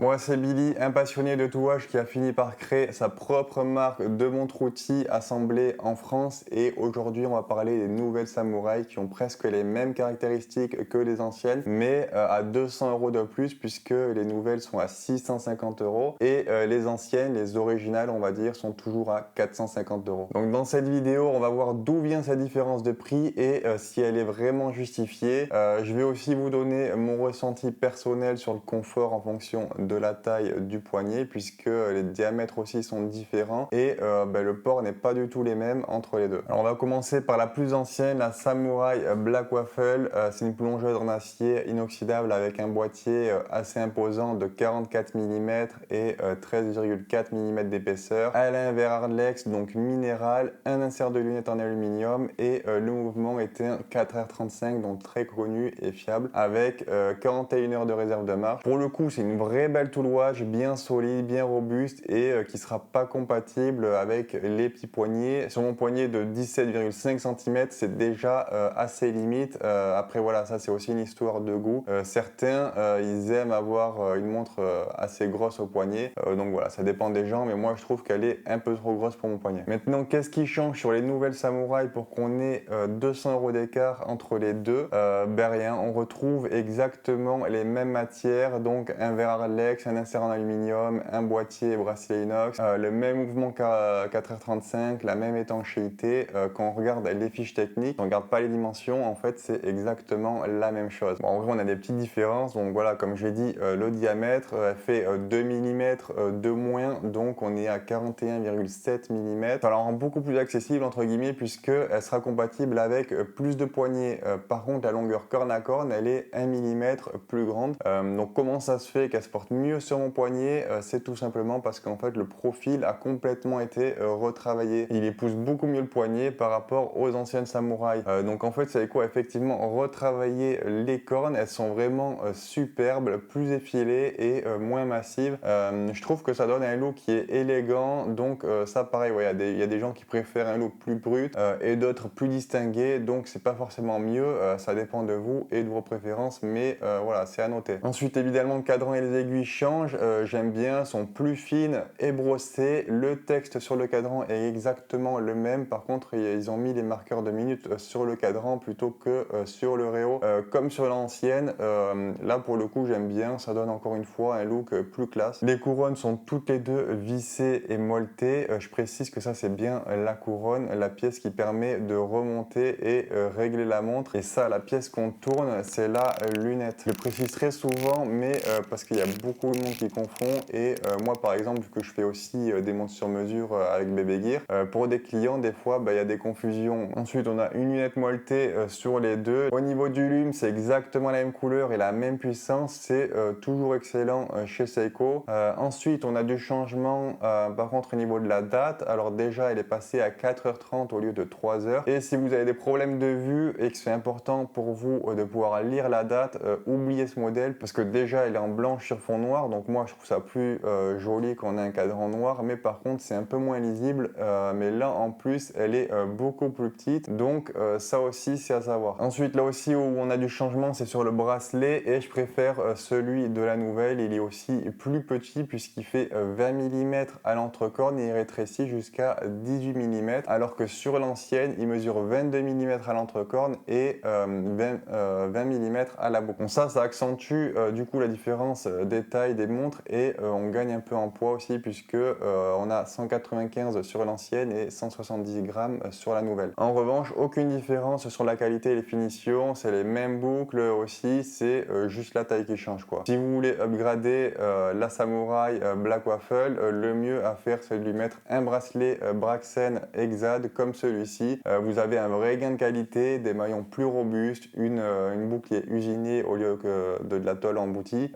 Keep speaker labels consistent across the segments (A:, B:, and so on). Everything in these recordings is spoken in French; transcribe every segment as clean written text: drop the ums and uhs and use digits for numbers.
A: Moi, c'est Billy, un passionné de tatouage qui a fini par créer sa propre marque de montres-outils assemblées en France. Et aujourd'hui, on va parler des nouvelles samouraïs qui ont presque les mêmes caractéristiques que les anciennes, mais à 200 euros de plus, puisque les nouvelles sont à 650 euros et les anciennes, les originales, on va dire, sont toujours à 450 euros. Donc, dans cette vidéo, on va voir d'où vient cette différence de prix et si elle est vraiment justifiée. Je vais aussi vous donner mon ressenti personnel sur le confort en fonction de la taille du poignet, puisque les diamètres aussi sont différents et le port n'est pas du tout les mêmes entre les deux. Alors on va commencer par la plus ancienne, la Samurai Black Waffle. C'est une plongeuse en acier inoxydable avec un boîtier assez imposant de 44 mm et 13,4 mm d'épaisseur. Elle a un verre Hardlex, donc minéral, un insert de lunettes en aluminium et le mouvement était un 4R35, donc très connu et fiable, avec 41 heures de réserve de marche. Pour le coup, c'est une vraie belle tool watch, bien solide, bien robuste et qui sera pas compatible avec les petits poignets. Sur mon poignet de 17,5 cm, c'est déjà assez limite. Après voilà, ça c'est aussi une histoire de goût. Certains, ils aiment avoir une montre assez grosse au poignet. Donc voilà, ça dépend des gens, mais moi je trouve qu'elle est un peu trop grosse pour mon poignet. Maintenant, qu'est-ce qui change sur les nouvelles Samouraï pour qu'on ait 200 euros d'écart entre les deux? Rien, on retrouve exactement les mêmes matières, donc un verre Hardlex, un insert en aluminium, un boîtier et bracelet inox, le même mouvement qu'à 4R35, la même étanchéité. Quand on regarde les fiches techniques, on ne regarde pas les dimensions, en fait c'est exactement la même chose. Bon, en vrai on a des petites différences, donc voilà, comme j'ai dit, le diamètre fait 2 mm de moins, donc on est à 41,7 mm. Ça la rend beaucoup plus accessible entre guillemets, puisque elle sera compatible avec plus de poignées. Par contre, la longueur corne à corne, elle est 1 mm plus grande. Donc comment ça se fait qu'elle se porte mieux sur mon poignet? C'est tout simplement parce qu'en fait le profil a complètement été retravaillé. Il épouse beaucoup mieux le poignet par rapport aux anciennes samouraïs. Donc en fait, c'est quoi? Effectivement, retravailler les cornes, elles sont vraiment superbes, plus effilées et moins massives. Je trouve que ça donne un look qui est élégant. Donc ça pareil, ouais, il y a des gens qui préfèrent un look plus brut et d'autres plus distingués. Donc c'est pas forcément mieux, ça dépend de vous et de vos préférences, mais voilà, c'est à noter. Ensuite, évidemment, le cadran et les aiguilles changent. J'aime bien, sont plus fines et brossées. Le texte sur le cadran est exactement le même. Par contre, ils ont mis les marqueurs de minutes sur le cadran plutôt que sur le réo, comme sur l'ancienne. Là, pour le coup, j'aime bien. Ça donne encore une fois un look plus classe. Les couronnes sont toutes les deux vissées et molletées. Je précise que ça, c'est bien la couronne, la pièce qui permet de remonter et régler la montre. Et ça, la pièce qu'on tourne, c'est la lunette. Je le précise très souvent, mais parce qu'il y a beaucoup de monde qui confond. Et moi, par exemple, vu que je fais aussi des montres sur mesure avec Bébé Gear, pour des clients, des fois, il y a des confusions. Ensuite, on a une lunette molletée sur les deux. Au niveau du lume, c'est exactement la même couleur et la même puissance. C'est toujours excellent chez Seiko. Ensuite, on a du changement, par contre, au niveau de la date. Alors déjà, elle est passée à 4h30 au lieu de 3h. Et si vous avez des problèmes de vue et que c'est important pour vous de pouvoir lire la date, oubliez ce modèle parce que déjà, elle est en blanche sur fond noir. Donc moi, je trouve ça plus joli qu'on ait un cadran noir. Mais par contre, c'est un peu moins lisible. Mais là, en plus, elle est beaucoup plus petite. Donc ça aussi, c'est à savoir. Ensuite, là aussi où on a du changement, c'est sur le bracelet. Et je préfère celui de la nouvelle. Il est aussi plus petit puisqu'il fait 20 mm à l'entrecorne et il rétrécit jusqu'à 18 mm. Alors que sur l'ancienne, il mesure 22 mm à l'entrecorne et 20 mm à la boucle. Donc ça accentue du coup la différence des tailles des montres et on gagne un peu en poids aussi puisque on a 195 sur l'ancienne et 170 grammes sur la nouvelle. En revanche, aucune différence sur la qualité et les finitions, c'est les mêmes boucles aussi, c'est juste la taille qui change quoi. Si vous voulez upgrader la Samurai Black Waffle, le mieux à faire c'est de lui mettre un bracelet Braxen Exad comme celui-ci. Vous avez un vrai gain de qualité, des maillons plus robustes, une boucle qui est usinée au lieu que de la tôle emboutie,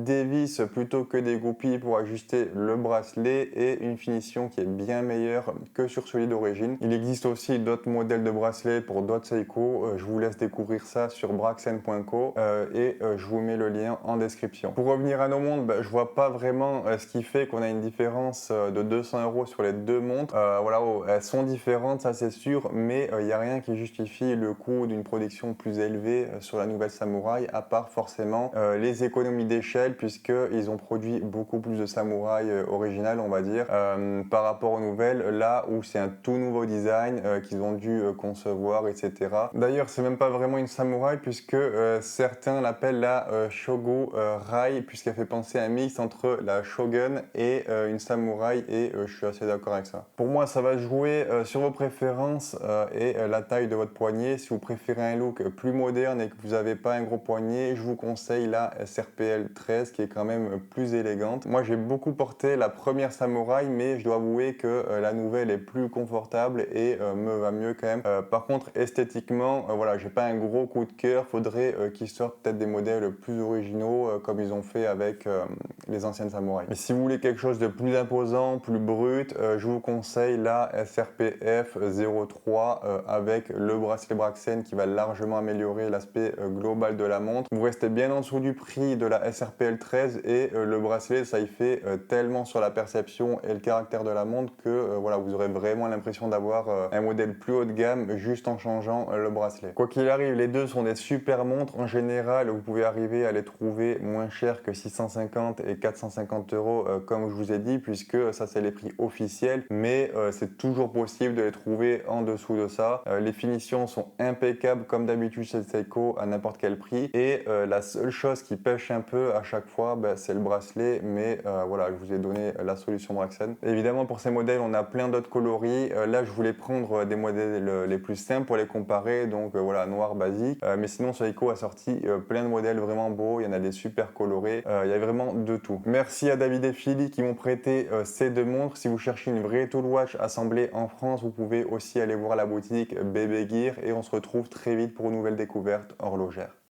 A: des vis plutôt que des goupilles pour ajuster le bracelet et une finition qui est bien meilleure que sur celui d'origine. Il existe aussi d'autres modèles de bracelets pour d'autres Seiko, je vous laisse découvrir ça sur braxen.co et je vous mets le lien en description. Pour revenir à nos montres, je vois pas vraiment ce qui fait qu'on a une différence de 200 euros sur les deux montres. Voilà, elles sont différentes, ça c'est sûr, mais il n'y a rien qui justifie le coût d'une production plus élevée sur la nouvelle Samurai, à part forcément les économies d'échelle, puisque puisqu'ils ont produit beaucoup plus de samouraï original, on va dire, par rapport aux nouvelles, là où c'est un tout nouveau design qu'ils ont dû concevoir, etc. D'ailleurs, c'est même pas vraiment une samouraï, puisque certains l'appellent la Shogu Rai, puisqu'elle fait penser à un mix entre la Shogun et une samouraï, et je suis assez d'accord avec ça. Pour moi, ça va jouer sur vos préférences et la taille de votre poignet. Si vous préférez un look plus moderne et que vous n'avez pas un gros poignet, je vous conseille la SRPL 13 qui est quand même plus élégante. Moi, j'ai beaucoup porté la première samouraï, mais je dois avouer que la nouvelle est plus confortable et me va mieux quand même. Par contre, esthétiquement, voilà, j'ai pas un gros coup de cœur. Faudrait qu'ils sortent peut-être des modèles plus originaux comme ils ont fait avec les anciennes samouraïs. Mais si vous voulez quelque chose de plus imposant, plus brut, je vous conseille la SRPF 03 avec le bracelet Braxen qui va largement améliorer l'aspect global de la montre. Vous restez bien en dessous du prix de la SRPL 13 et le bracelet, ça y fait tellement sur la perception et le caractère de la montre que voilà, vous aurez vraiment l'impression d'avoir un modèle plus haut de gamme juste en changeant le bracelet. Quoi qu'il arrive, les deux sont des super montres. En général, vous pouvez arriver à les trouver moins cher que 650 et 450 euros comme je vous ai dit, puisque ça c'est les prix officiels, mais c'est toujours possible de les trouver en dessous de ça. Les finitions sont impeccables comme d'habitude chez Seiko à n'importe quel prix, et la seule chose qui pêche un peu à chaque fois, c'est le bracelet, mais voilà, je vous ai donné la solution Braxen. Évidemment, pour ces modèles, on a plein d'autres coloris. Là, je voulais prendre des modèles les plus simples pour les comparer, donc voilà, noir basique. Mais sinon, Seiko a sorti plein de modèles vraiment beaux. Il y en a des super colorés. Il y a vraiment de tout. Merci à David et Philly qui m'ont prêté ces deux montres. Si vous cherchez une vraie tool watch assemblée en France, vous pouvez aussi aller voir la boutique Bébé Gear, et on se retrouve très vite pour une nouvelle découverte horlogère.